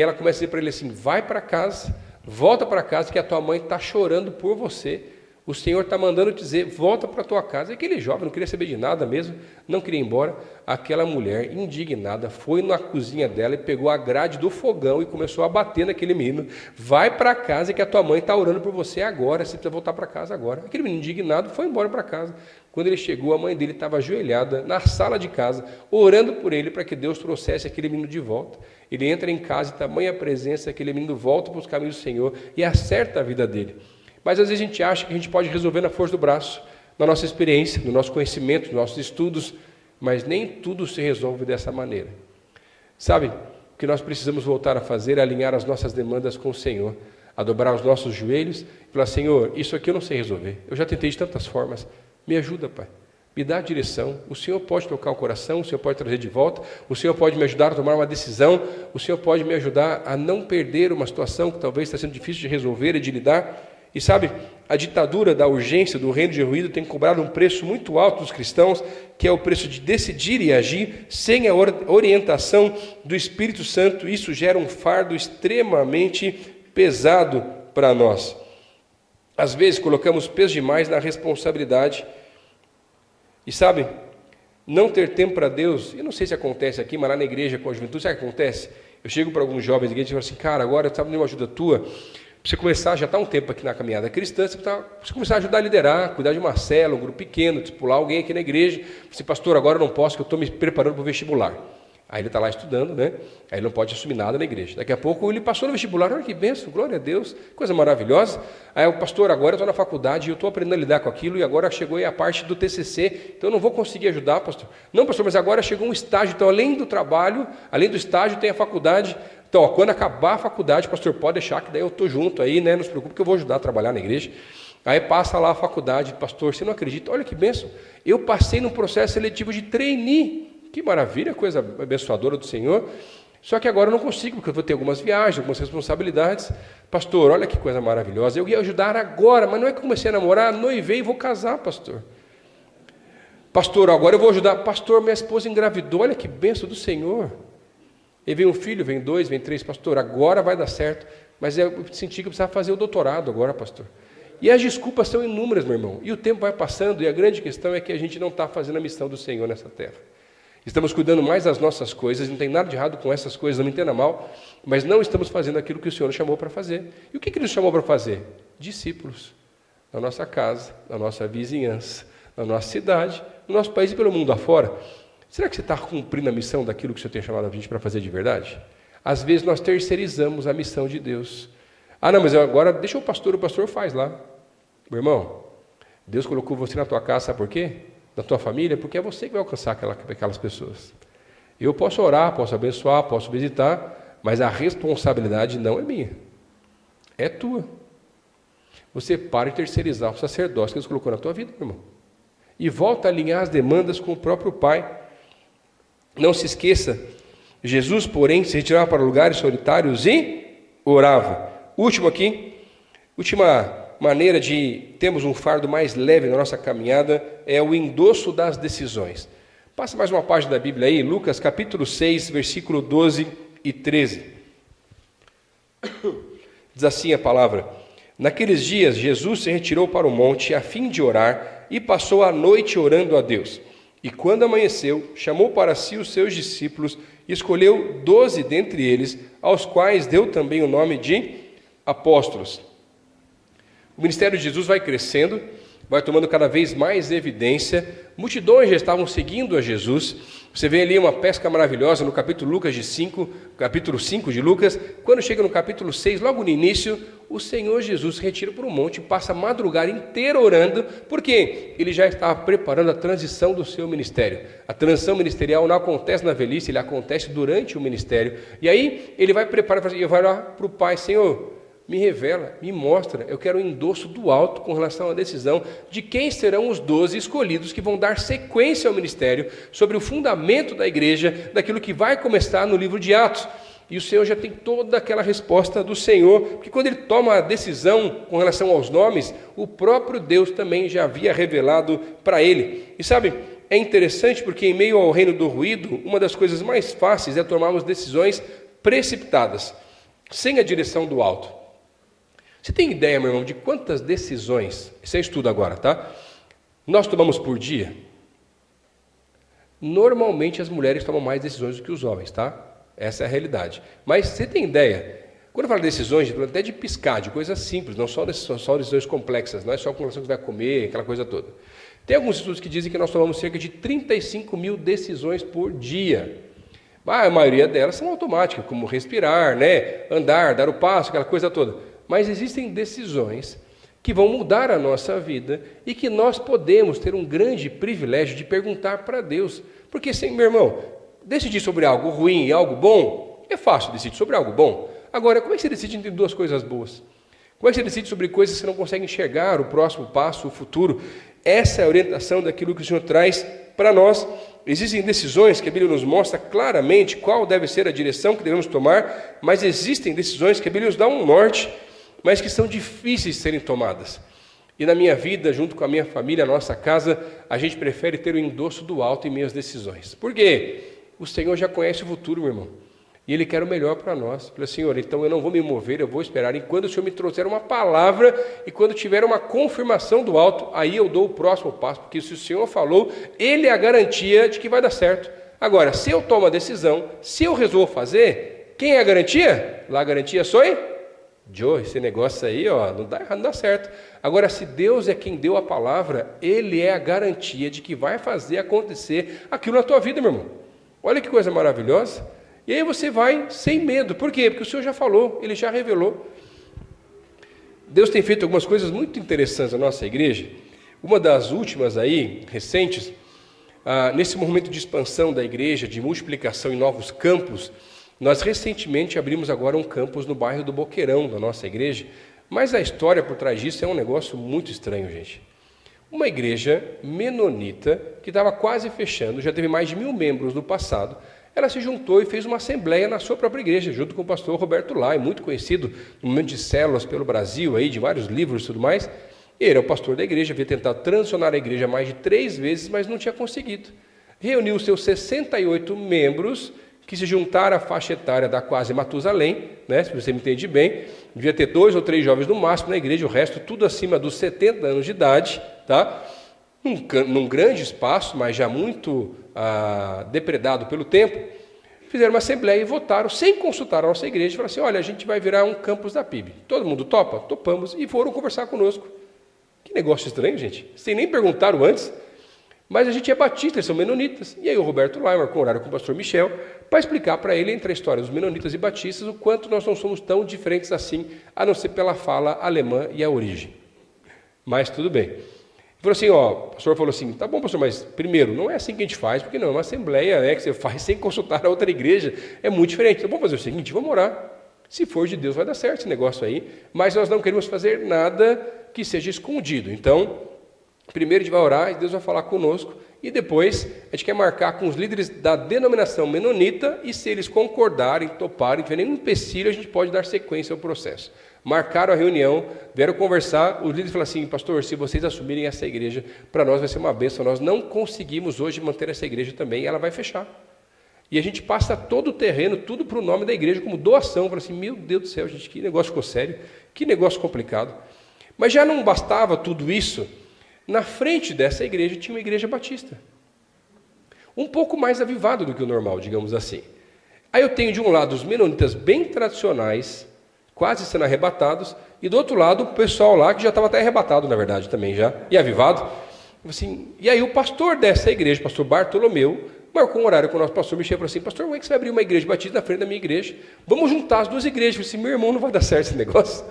ela começa a dizer para ele assim: vai para casa, volta para casa, que a tua mãe está chorando por você. O Senhor está mandando dizer, volta para a tua casa. E aquele jovem não queria saber de nada mesmo, não queria ir embora. Aquela mulher, indignada, foi na cozinha dela e pegou a grade do fogão e começou a bater naquele menino. Vai para casa que a tua mãe está orando por você agora, você precisa voltar para casa agora. Aquele menino indignado foi embora para casa. Quando ele chegou, a mãe dele estava ajoelhada na sala de casa, orando por ele para que Deus trouxesse aquele menino de volta. Ele entra em casa e tamanha presença, aquele menino volta para os caminhos do Senhor e acerta a vida dele. Mas às vezes a gente acha que a gente pode resolver na força do braço, na nossa experiência, no nosso conhecimento, nos nossos estudos, mas nem tudo se resolve dessa maneira. Sabe, o que nós precisamos voltar a fazer é alinhar as nossas demandas com o Senhor, a dobrar os nossos joelhos e falar: Senhor, isso aqui eu não sei resolver, eu já tentei de tantas formas, me ajuda, Pai, me dá a direção. O Senhor pode tocar o coração, o Senhor pode trazer de volta, o Senhor pode me ajudar a tomar uma decisão, o Senhor pode me ajudar a não perder uma situação que talvez está sendo difícil de resolver e de lidar. E sabe, a ditadura da urgência do reino de ruído tem cobrado um preço muito alto dos cristãos, que é o preço de decidir e agir sem a orientação do Espírito Santo. Isso gera um fardo extremamente pesado para nós. Às vezes colocamos peso demais na responsabilidade. E sabe, não ter tempo para Deus, eu não sei se acontece aqui, mas lá na igreja com a juventude, sabe o que acontece? Eu chego para alguns jovens da igreja e falo assim: cara, agora eu estava de uma ajuda tua. Você começar, já está um tempo aqui na caminhada cristã, você começar a ajudar a liderar, cuidar de uma célula, um grupo pequeno, discipular alguém aqui na igreja. Você, pastor, agora eu não posso, que eu estou me preparando para o vestibular. Aí ele está lá estudando, né? Aí ele não pode assumir nada na igreja. Daqui a pouco ele passou no vestibular, olha que bênção, glória a Deus, coisa maravilhosa. Aí o pastor, agora eu estou na faculdade e eu estou aprendendo a lidar com aquilo, e agora chegou aí a parte do TCC, então eu não vou conseguir ajudar, pastor. Não, pastor, mas agora chegou um estágio, então além do trabalho, além do estágio tem a faculdade. Então, quando acabar a faculdade, pastor, pode deixar que daí eu estou junto aí, né? Não se preocupe que eu vou ajudar a trabalhar na igreja. Aí passa lá a faculdade, pastor, você não acredita? Olha que bênção, eu passei num processo seletivo de trainee. Que maravilha, coisa abençoadora do Senhor. Só que agora eu não consigo, porque eu vou ter algumas viagens, algumas responsabilidades. Pastor, olha que coisa maravilhosa, eu ia ajudar agora, mas não é que eu comecei a namorar, noivei e vou casar, pastor. Pastor, agora eu vou ajudar. Pastor, minha esposa engravidou, olha que bênção do Senhor. E vem um filho, vem 2, vem 3, pastor, agora vai dar certo. Mas eu senti que eu precisava fazer o doutorado agora, pastor. E as desculpas são inúmeras, meu irmão. E o tempo vai passando, e a grande questão é que a gente não está fazendo a missão do Senhor nessa terra. Estamos cuidando mais das nossas coisas, não tem nada de errado com essas coisas, não me entenda mal, mas não estamos fazendo aquilo que o Senhor nos chamou para fazer. E o que Ele nos chamou para fazer? Discípulos, na nossa casa, na nossa vizinhança, na nossa cidade, no nosso país e pelo mundo afora. Será que você está cumprindo a missão daquilo que o Senhor tem chamado a gente para fazer de verdade? Às vezes nós terceirizamos a missão de Deus. Ah, não, mas agora deixa o pastor faz lá. Meu irmão, Deus colocou você na tua casa, sabe por quê? Da tua família, porque é você que vai alcançar aquelas pessoas. Eu posso orar, posso abençoar, posso visitar, mas a responsabilidade não é minha, é tua. Você para de terceirizar o sacerdócio que Deus colocou na tua vida, meu irmão, e volta a alinhar as demandas com o próprio Pai. Não se esqueça, Jesus, porém, se retirava para lugares solitários e orava. Última maneira de termos um fardo mais leve na nossa caminhada é o endosso das decisões. Passa mais uma página da Bíblia aí, Lucas capítulo 6, versículo 12 e 13. Diz assim a palavra: naqueles dias Jesus se retirou para o monte a fim de orar e passou a noite orando a Deus. E quando amanheceu, chamou para si os seus discípulos e escolheu 12 dentre eles, aos quais deu também o nome de apóstolos. O ministério de Jesus vai crescendo, vai tomando cada vez mais evidência. Multidões já estavam seguindo a Jesus. Você vê ali uma pesca maravilhosa no capítulo 5 de Lucas. Quando chega no capítulo 6, logo no início, o Senhor Jesus se retira para o monte e passa a madrugada inteira orando, porque ele já estava preparando a transição do seu ministério. A transição ministerial não acontece na velhice, ele acontece durante o ministério. E aí ele vai preparar, e vai lá para o Pai: Senhor, me revela, me mostra, eu quero o endosso do alto com relação à decisão de quem serão os 12 escolhidos que vão dar sequência ao ministério, sobre o fundamento da igreja, daquilo que vai começar no livro de Atos. E o Senhor já tem toda aquela resposta do Senhor, porque quando ele toma a decisão com relação aos nomes, o próprio Deus também já havia revelado para ele. E sabe, é interessante porque em meio ao reino do ruído, uma das coisas mais fáceis é tomarmos decisões precipitadas, sem a direção do alto. Você tem ideia, meu irmão, de quantas decisões, isso é estudo agora, tá? Nós tomamos por dia? Normalmente as mulheres tomam mais decisões do que os homens, tá? Essa é a realidade. Mas você tem ideia, quando eu falo de decisões, até de piscar, de coisas simples, não só decisões complexas, não é só com relação ao que vai comer, aquela coisa toda. Tem alguns estudos que dizem que nós tomamos cerca de 35 mil decisões por dia. A maioria delas são automáticas, como respirar, né? Andar, dar o passo, aquela coisa toda. Mas existem decisões que vão mudar a nossa vida e que nós podemos ter um grande privilégio de perguntar para Deus. Porque, meu irmão, decidir sobre algo ruim e algo bom, é fácil decidir sobre algo bom. Agora, como é que você decide entre duas coisas boas? Como é que você decide sobre coisas que você não consegue enxergar, o próximo passo, o futuro? Essa é a orientação daquilo que o Senhor traz para nós. Existem decisões que a Bíblia nos mostra claramente qual deve ser a direção que devemos tomar, mas existem decisões que a Bíblia nos dá um norte, mas que são difíceis de serem tomadas. E na minha vida, junto com a minha família, a nossa casa, a gente prefere ter o endosso do alto em meio às decisões. Por quê? O Senhor já conhece o futuro, meu irmão. E Ele quer o melhor para nós. Falei, Senhor, então eu não vou me mover, eu vou esperar. E quando o Senhor me trouxer uma palavra, e quando tiver uma confirmação do alto, aí eu dou o próximo passo. Porque se o Senhor falou, Ele é a garantia de que vai dar certo. Agora, se eu tomo a decisão, se eu resolvo fazer, quem é a garantia? Lá a garantia sou eu. Joe, esse negócio aí, ó, não dá errado, não dá certo. Agora, se Deus é quem deu a palavra, Ele é a garantia de que vai fazer acontecer aquilo na tua vida, meu irmão. Olha que coisa maravilhosa. E aí você vai sem medo. Por quê? Porque o Senhor já falou, Ele já revelou. Deus tem feito algumas coisas muito interessantes na nossa igreja. Uma das últimas aí, recentes, nesse momento de expansão da igreja, de multiplicação em novos campos, nós recentemente abrimos agora um campus no bairro do Boqueirão, da nossa igreja, mas a história por trás disso é um negócio muito estranho, gente. Uma igreja menonita, que estava quase fechando, já teve mais de 1000 membros no passado, ela se juntou e fez uma assembleia na sua própria igreja, junto com o pastor Roberto Lai, muito conhecido no momento de células pelo Brasil, aí, de vários livros e tudo mais. Ele é o pastor da igreja, havia tentado transicionar a igreja mais de 3 vezes, mas não tinha conseguido. Reuniu os seus 68 membros, que se juntaram à faixa etária da quase Matusalém, né, se você me entende bem, devia ter 2 ou 3 jovens no máximo na igreja, o resto tudo acima dos 70 anos de idade, tá? Num grande espaço, mas já muito depredado pelo tempo, fizeram uma assembleia e votaram, sem consultar a nossa igreja, falaram assim, olha, a gente vai virar um campus da PIB. Todo mundo topa? Topamos, e foram conversar conosco. Que negócio estranho, gente. Sem nem perguntaram antes, mas a gente é batista, eles são menonitas. E aí o Roberto Lai marcou um horário com o pastor Michel, para explicar para ele, entre a história dos menonitas e batistas, o quanto nós não somos tão diferentes assim, a não ser pela fala alemã e a origem. Mas tudo bem. Falou assim, ó, o pastor falou assim, tá bom, pastor, mas primeiro, não é assim que a gente faz, porque não é uma assembleia, né, que você faz sem consultar a outra igreja, é muito diferente. Então vamos fazer o seguinte, vamos orar. Se for de Deus, vai dar certo esse negócio aí, mas nós não queremos fazer nada que seja escondido. Então, primeiro a gente vai orar e Deus vai falar conosco, e depois a gente quer marcar com os líderes da denominação menonita, e se eles concordarem, toparem, não tiver nenhum empecilho, a gente pode dar sequência ao processo. Marcaram a reunião, vieram conversar, os líderes falaram assim, pastor, se vocês assumirem essa igreja, para nós vai ser uma bênção, nós não conseguimos hoje manter essa igreja também, ela vai fechar. E a gente passa todo o terreno, tudo para o nome da igreja, como doação. Fala assim, meu Deus do céu, gente, que negócio ficou sério, que negócio complicado. Mas já não bastava tudo isso, na frente dessa igreja tinha uma igreja batista. Um pouco mais avivado do que o normal, digamos assim. Aí eu tenho de um lado os menonitas bem tradicionais, quase sendo arrebatados, e do outro lado o pessoal lá, que já estava até arrebatado, na verdade, também já, e avivado. Assim, e aí o pastor dessa igreja, o pastor Bartolomeu, marcou um horário com o nosso pastor Michel e falou assim, pastor, como é que você vai abrir uma igreja batista na frente da minha igreja? Vamos juntar as 2 igrejas. Eu falei assim, meu irmão, não vai dar certo esse negócio.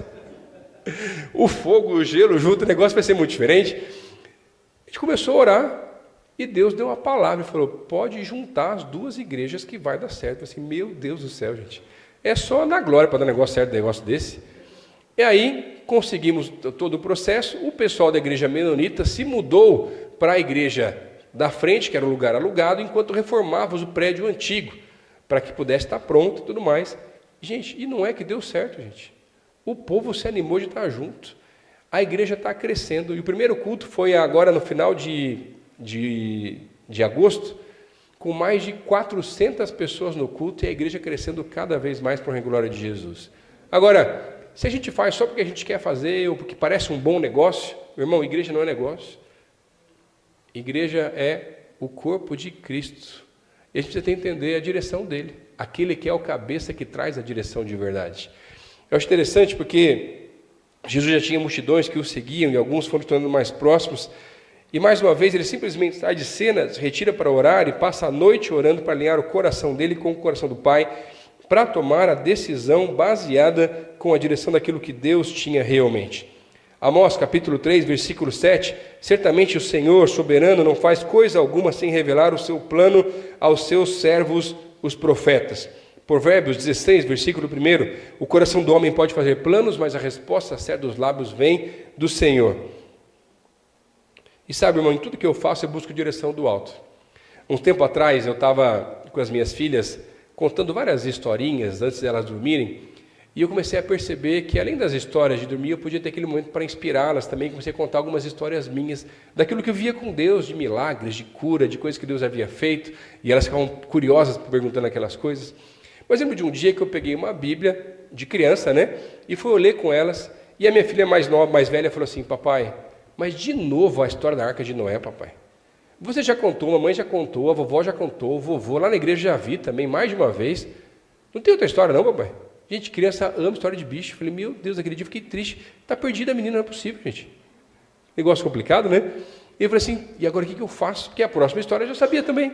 O fogo, o gelo junto, o negócio vai ser muito diferente. A gente começou a orar e Deus deu uma palavra e falou, pode juntar as 2 igrejas que vai dar certo. Eu falei assim, meu Deus do céu, gente. É só na glória para dar negócio certo, negócio desse. E aí conseguimos todo o processo, o pessoal da igreja menonita se mudou para a igreja da frente, que era um lugar alugado, enquanto reformávamos o prédio antigo, para que pudesse estar pronto e tudo mais. Gente, e não é que deu certo, gente. O povo se animou de estar junto. A igreja está crescendo. E o primeiro culto foi agora no final de agosto, com mais de 400 pessoas no culto, e a igreja crescendo cada vez mais para a glória de Jesus. Agora, se a gente faz só porque a gente quer fazer, ou porque parece um bom negócio, meu irmão, igreja não é negócio. Igreja é o corpo de Cristo. E a gente precisa entender a direção dele. Aquele que é o cabeça que traz a direção de verdade. Eu acho interessante porque Jesus já tinha multidões que o seguiam e alguns foram se tornando mais próximos. E mais uma vez ele simplesmente sai de cena, se retira para orar e passa a noite orando para alinhar o coração dele com o coração do Pai, para tomar a decisão baseada com a direção daquilo que Deus tinha realmente. Amós, capítulo 3, versículo 7, certamente o Senhor soberano não faz coisa alguma sem revelar o seu plano aos seus servos, os profetas. Provérbios 16, versículo 1, o coração do homem pode fazer planos, mas a resposta certa dos lábios vem do Senhor. E sabe, irmão, em tudo que eu faço eu busco direção do alto. Um tempo atrás eu estava com as minhas filhas contando várias historinhas antes de elas dormirem, e eu comecei a perceber que, além das histórias de dormir, eu podia ter aquele momento para inspirá-las também. Comecei a contar algumas histórias minhas, daquilo que eu via com Deus, de milagres, de cura, de coisas que Deus havia feito, e elas ficavam curiosas perguntando aquelas coisas. Mas lembro de um dia que eu peguei uma Bíblia, de criança, né, e fui ler com elas, e a minha filha mais nova, mais velha, falou assim, papai, mas de novo a história da Arca de Noé, papai. Você já contou, a mamãe já contou, a vovó já contou, o vovô lá na igreja já vi também, mais de uma vez. Não tem outra história não, papai? Gente, criança ama história de bicho. Eu falei, meu Deus, aquele dia eu fiquei triste. Está perdida a menina, não é possível, gente. Negócio complicado, né? E eu falei assim, e agora o que eu faço? Porque a próxima história eu já sabia também.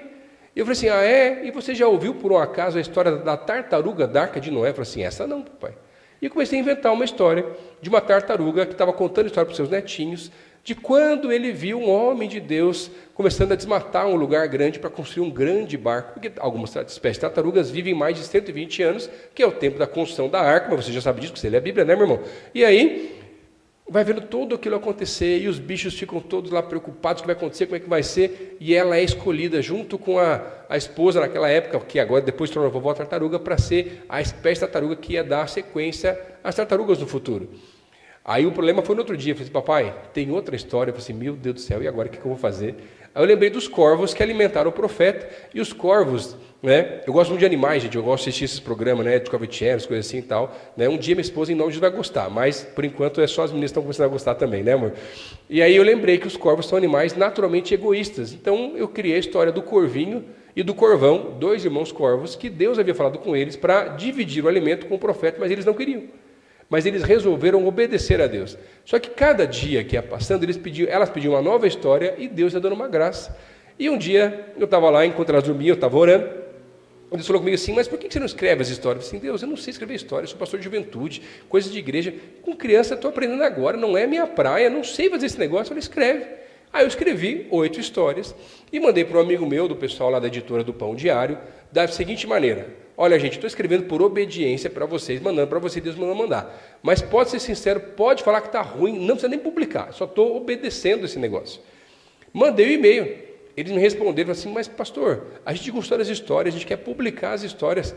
E eu falei assim, ah é? E você já ouviu por um acaso a história da tartaruga da Arca de Noé? Eu falei assim, essa não, papai. E eu comecei a inventar uma história de uma tartaruga que estava contando história para os seus netinhos, de quando ele viu um homem de Deus começando a desmatar um lugar grande para construir um grande barco, porque algumas espécies de tartarugas vivem mais de 120 anos, que é o tempo da construção da arca, mas você já sabe disso, porque você lê a Bíblia, né, meu irmão? E aí, vai vendo tudo aquilo acontecer, e os bichos ficam todos lá preocupados, o que vai acontecer, como é que vai ser, e ela é escolhida junto com a esposa naquela época, que agora depois se tornou a vovó tartaruga, para ser a espécie de tartaruga que ia dar sequência às tartarugas no futuro. Aí o problema foi no outro dia, eu falei assim, papai, tem outra história, eu falei assim, meu Deus do céu, e agora o que eu vou fazer? Aí eu lembrei dos corvos que alimentaram o profeta, e os corvos, né, eu gosto muito de animais, gente, eu gosto de assistir esses programas, né, de Discovery Channel, coisas assim e tal, né, um dia minha esposa em nome de Deus vai gostar, mas por enquanto é só as meninas que estão começando a gostar também, né, amor? E aí eu lembrei que os corvos são animais naturalmente egoístas, então eu criei a história do corvinho e do corvão, 2 irmãos corvos, que Deus havia falado com eles para dividir o alimento com o profeta, mas eles não queriam. Mas eles resolveram obedecer a Deus. Só que cada dia que ia passando, elas pediam uma nova história e Deus ia dando uma graça. E um dia, eu estava lá, enquanto elas dormiam, eu estava orando, Deus falou comigo assim, mas por que você não escreve as histórias? Eu falei assim, Deus, eu não sei escrever história, eu sou pastor de juventude, coisas de igreja. Com criança, estou aprendendo agora, não é minha praia, não sei fazer esse negócio. Eu falei, escreve. Aí eu escrevi 8 histórias e mandei para um amigo meu, do pessoal lá da editora do Pão Diário, da seguinte maneira: olha, gente, estou escrevendo por obediência para vocês, mandando para vocês, Deus mandou mandar. Mas pode ser sincero, pode falar que está ruim, não precisa nem publicar, só estou obedecendo esse negócio. Mandei o e-mail, eles me responderam assim, mas pastor, a gente gostou das histórias, a gente quer publicar as histórias.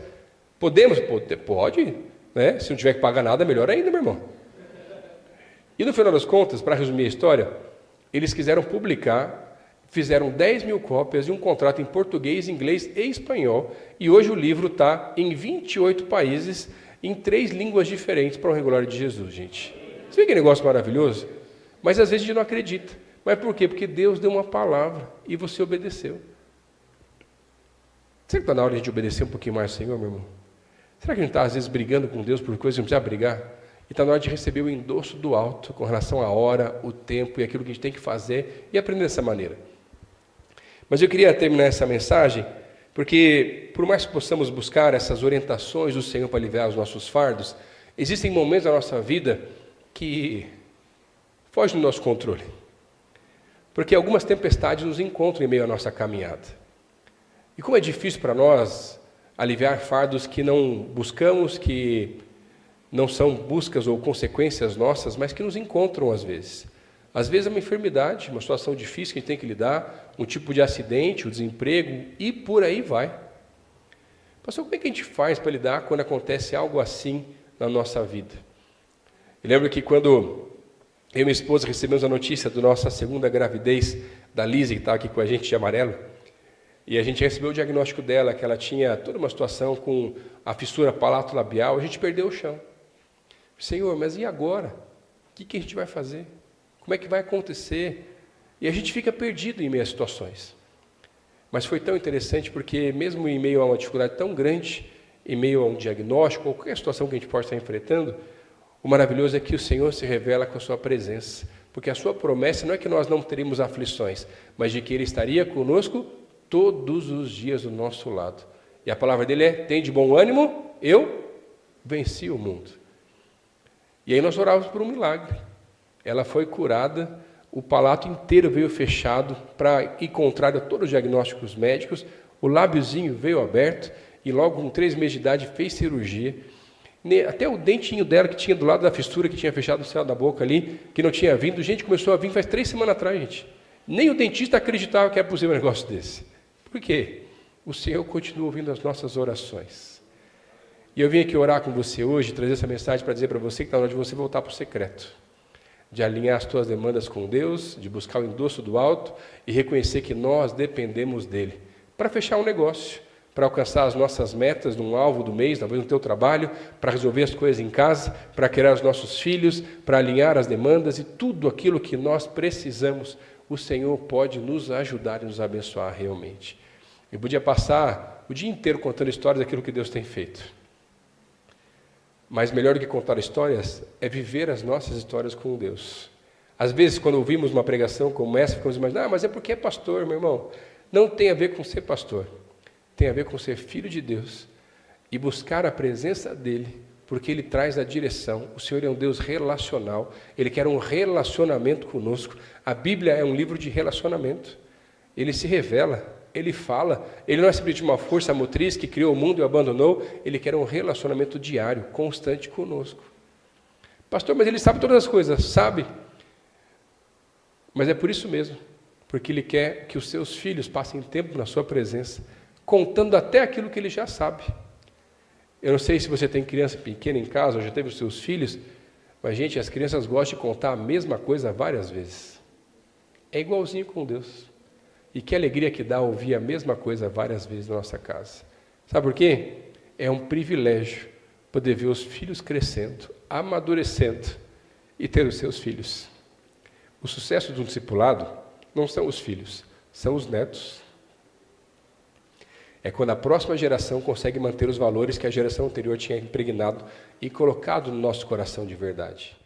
Podemos? Pode, né? Se não tiver que pagar nada, melhor ainda, meu irmão. E no final das contas, para resumir a história, eles quiseram publicar, fizeram 10.000 cópias e um contrato em português, inglês e espanhol, e hoje o livro está em 28 países, em 3 línguas diferentes para o Regulário de Jesus, gente. Você vê que negócio maravilhoso? Mas às vezes a gente não acredita. Mas por quê? Porque Deus deu uma palavra e você obedeceu. Será que está na hora de a gente obedecer um pouquinho mais ao Senhor, meu irmão? Será que a gente está às vezes brigando com Deus por coisas que não precisa brigar? E está na hora de receber o endosso do alto com relação à hora, o tempo e aquilo que a gente tem que fazer e aprender dessa maneira. Mas eu queria terminar essa mensagem, porque por mais que possamos buscar essas orientações do Senhor para aliviar os nossos fardos, existem momentos da nossa vida que fogem do nosso controle. Porque algumas tempestades nos encontram em meio à nossa caminhada. E como é difícil para nós aliviar fardos que não buscamos, que não são buscas ou consequências nossas, mas que nos encontram às vezes. Às vezes é uma enfermidade, uma situação difícil que a gente tem que lidar, um tipo de acidente, o desemprego, e por aí vai. Pastor, como é que a gente faz para lidar quando acontece algo assim na nossa vida? Eu lembro que quando eu e minha esposa recebemos a notícia da nossa segunda gravidez, da Lise, que está aqui com a gente de amarelo, e a gente recebeu o diagnóstico dela, que ela tinha toda uma situação com a fissura palato-labial, a gente perdeu o chão. Senhor, mas e agora? O que a gente vai fazer? Como é que vai acontecer? E a gente fica perdido em meio a situações. Mas foi tão interessante porque mesmo em meio a uma dificuldade tão grande, em meio a um diagnóstico, ou qualquer situação que a gente possa estar enfrentando, o maravilhoso é que o Senhor se revela com a sua presença. Porque a sua promessa não é que nós não teríamos aflições, mas de que Ele estaria conosco todos os dias do nosso lado. E a palavra dele é, tem de bom ânimo, eu venci o mundo. E aí nós orávamos por um milagre. Ela foi curada, o palato inteiro veio fechado para ir contrário a todos os diagnósticos médicos, o lábiozinho veio aberto e logo com 3 meses de idade fez cirurgia. Até o dentinho dela que tinha do lado da fissura, que tinha fechado o céu da boca ali, que não tinha vindo, gente, começou a vir faz 3 semanas atrás, gente. Nem o dentista acreditava que era possível um negócio desse. Por quê? O Senhor continua ouvindo as nossas orações. E eu vim aqui orar com você hoje, trazer essa mensagem para dizer para você que está na hora de você voltar para o secreto, de alinhar as tuas demandas com Deus, de buscar o endosso do alto e reconhecer que nós dependemos dEle, para fechar um negócio, para alcançar as nossas metas num alvo do mês, talvez no teu trabalho, para resolver as coisas em casa, para criar os nossos filhos, para alinhar as demandas e tudo aquilo que nós precisamos, o Senhor pode nos ajudar e nos abençoar realmente. Eu podia passar o dia inteiro contando histórias daquilo que Deus tem feito. Mas melhor do que contar histórias é viver as nossas histórias com Deus. Às vezes, quando ouvimos uma pregação como essa, ficamos imaginando, mas é porque é pastor, meu irmão. Não tem a ver com ser pastor. Tem a ver com ser filho de Deus e buscar a presença dEle, porque Ele traz a direção. O Senhor é um Deus relacional. Ele quer um relacionamento conosco. A Bíblia é um livro de relacionamento. Ele se revela. Ele fala, Ele não é simplesmente uma força motriz que criou o mundo e o abandonou, Ele quer um relacionamento diário, constante conosco. Pastor, mas ele sabe todas as coisas. Sabe. Mas é por isso mesmo. Porque ele quer que os seus filhos passem tempo na sua presença, contando até aquilo que ele já sabe. Eu não sei se você tem criança pequena em casa, ou já teve os seus filhos, mas, gente, as crianças gostam de contar a mesma coisa várias vezes. É igualzinho com Deus. E que alegria que dá ouvir a mesma coisa várias vezes na nossa casa. Sabe por quê? É um privilégio poder ver os filhos crescendo, amadurecendo e ter os seus filhos. O sucesso de um discipulado não são os filhos, são os netos. É quando a próxima geração consegue manter os valores que a geração anterior tinha impregnado e colocado no nosso coração de verdade.